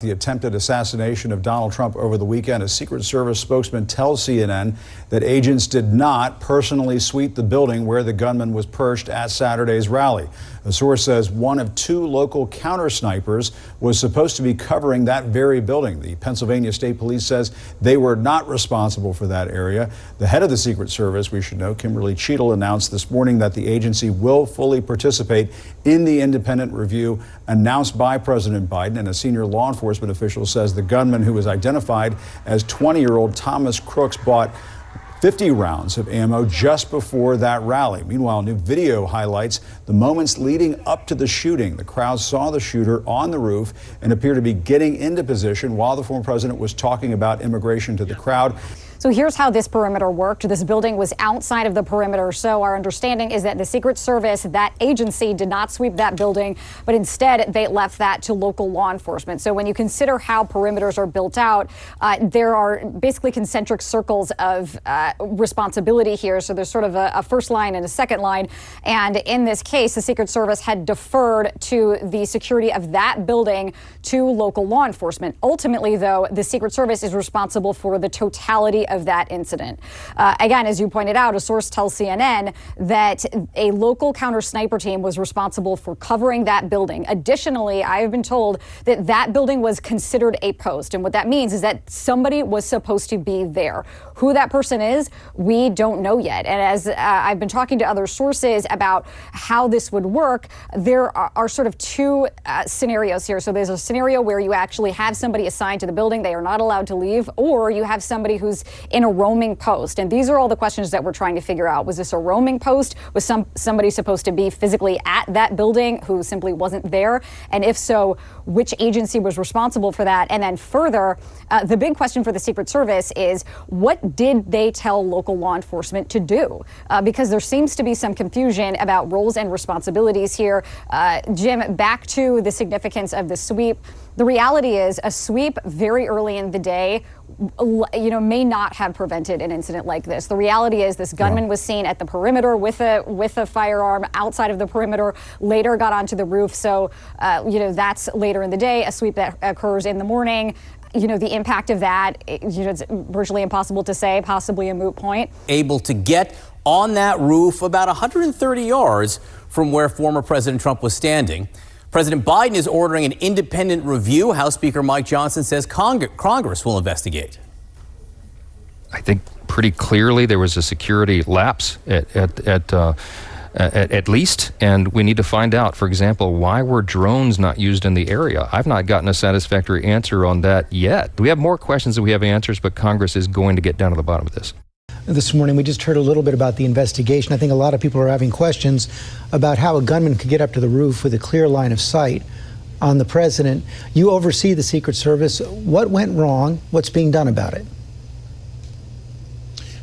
The attempted assassination of Donald Trump over the weekend. A Secret Service spokesman tells CNN that agents did not personally sweep the building where the gunman was perched at Saturday's rally. A source says one of two local counter snipers was supposed to be covering that very building. The Pennsylvania State Police says they were not responsible for that area. The head of the Secret Service, we should know, Kimberly Cheadle, announced this morning that the agency will fully participate in the independent review announced by President Biden. And a senior law enforcement official says the gunman, who was identified as 20-year-old Thomas Crooks, bought 50 rounds of ammo just before that rally. Meanwhile, new video highlights the moments leading up to the shooting. The crowd saw the shooter on the roof and appeared to be getting into position while the former president was talking about immigration to the crowd. So here's how this perimeter worked. This building was outside of the perimeter. So our understanding is that the Secret Service, that agency, did not sweep that building, but instead they left that to local law enforcement. So when you consider how perimeters are built out, there are basically concentric circles of responsibility here. So there's sort of a first line and a second line. And in this case, the Secret Service had deferred to the security of that building to local law enforcement. Ultimately, though, the Secret Service is responsible for the totality of that incident. Again, as you pointed out, a source tells CNN that a local counter sniper team was responsible for covering that building. Additionally, I have been told that that building was considered a post. And what that means is that somebody was supposed to be there. Who that person is, we don't know yet. And as I've been talking to other sources about how this would work, there are sort of two scenarios here. So there's a scenario where you actually have somebody assigned to the building, they are not allowed to leave, or you have somebody who's in a roaming post. And these are all the questions that we're trying to figure out. Was this a roaming post? Was somebody supposed to be physically at that building who simply wasn't there? And if so, which agency was responsible for that? And then further, the big question for the Secret Service is, what did they tell local law enforcement to do? Because there seems to be some confusion about roles and responsibilities here. Jim, back to the significance of the sweep. The reality is a sweep very early in the day, may not have prevented an incident like this. The reality is this gunman was seen at the perimeter with a firearm outside of the perimeter, later got onto the roof. So, that's later in the day. A sweep that occurs in the morning, the impact of that, it's virtually impossible to say, possibly a moot point. Able to get on that roof about 130 yards from where former President Trump was standing. President Biden is ordering an independent review. House Speaker Mike Johnson says Congress will investigate. I think pretty clearly there was a security lapse at least, and we need to find out, for example, why were drones not used in the area? I've not gotten a satisfactory answer on that yet. We have more questions than we have answers, but Congress is going to get down to the bottom of this. This morning, we just heard a little bit about the investigation. I think a lot of people are having questions about how a gunman could get up to the roof with a clear line of sight on the president. You oversee the Secret Service. What went wrong? What's being done about it?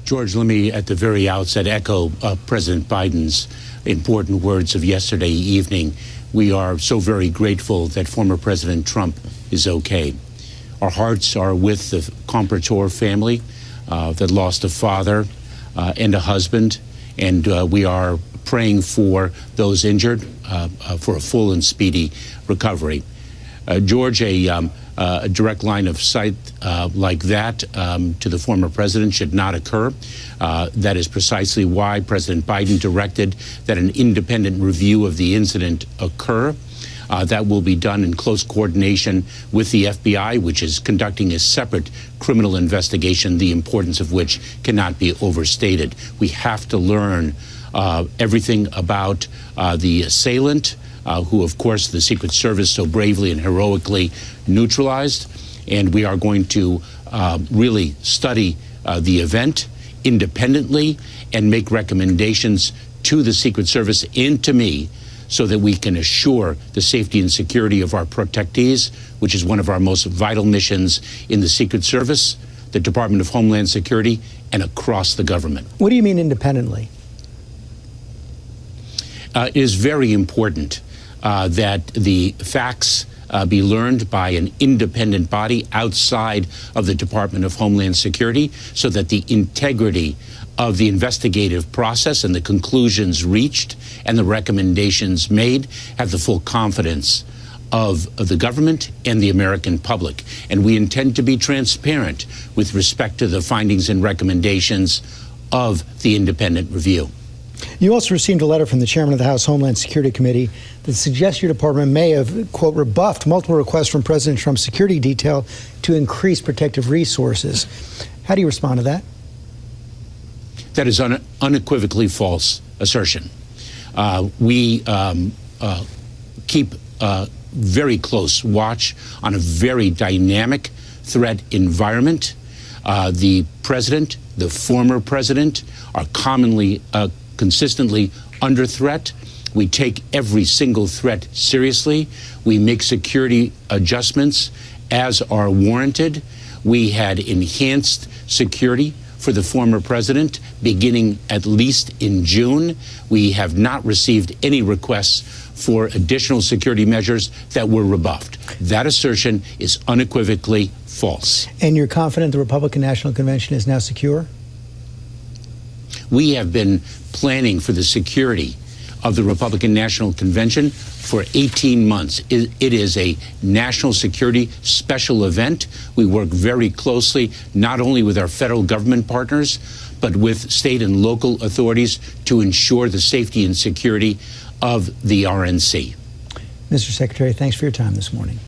George, let me at the very outset echo President Biden's important words of yesterday evening. We are so very grateful that former President Trump is okay. Our hearts are with the Comprador family that lost a father and a husband, and we are praying for those injured for a full and speedy recovery. George, a direct line of sight like that to the former president should not occur. That is precisely why President Biden directed that an independent review of the incident occur. That will be done in close coordination with the FBI, which is conducting a separate criminal investigation, the importance of which cannot be overstated. We have to learn everything about the assailant, who, of course, the Secret Service so bravely and heroically neutralized. And we are going to really study the event independently and make recommendations to the Secret Service and to me, so that we can assure the safety and security of our protectees, which is one of our most vital missions in the Secret Service, the Department of Homeland Security, and across the government. What do you mean independently? It is very important that the facts be learned by an independent body outside of the Department of Homeland Security, so that the integrity of the investigative process and the conclusions reached and the recommendations made have the full confidence of the government and the American public. And we intend to be transparent with respect to the findings and recommendations of the independent review. You also received a letter from the chairman of the House Homeland Security Committee that suggests your department may have, quote, rebuffed multiple requests from President Trump's security detail to increase protective resources. How do you respond to that? That is unequivocally false assertion. We keep very close watch on a very dynamic threat environment. The president, the former president, are consistently under threat. We take every single threat seriously. We make security adjustments as are warranted. We had enhanced security for the former president beginning at least in June. We have not received any requests for additional security measures that were rebuffed. That assertion is unequivocally false. And you're confident the Republican National Convention is now secure? We have been planning for the security of the Republican National Convention for 18 months. It is a national security special event. We work very closely not only with our federal government partners, but with state and local authorities to ensure the safety and security of the RNC. Mr. Secretary, thanks for your time this morning.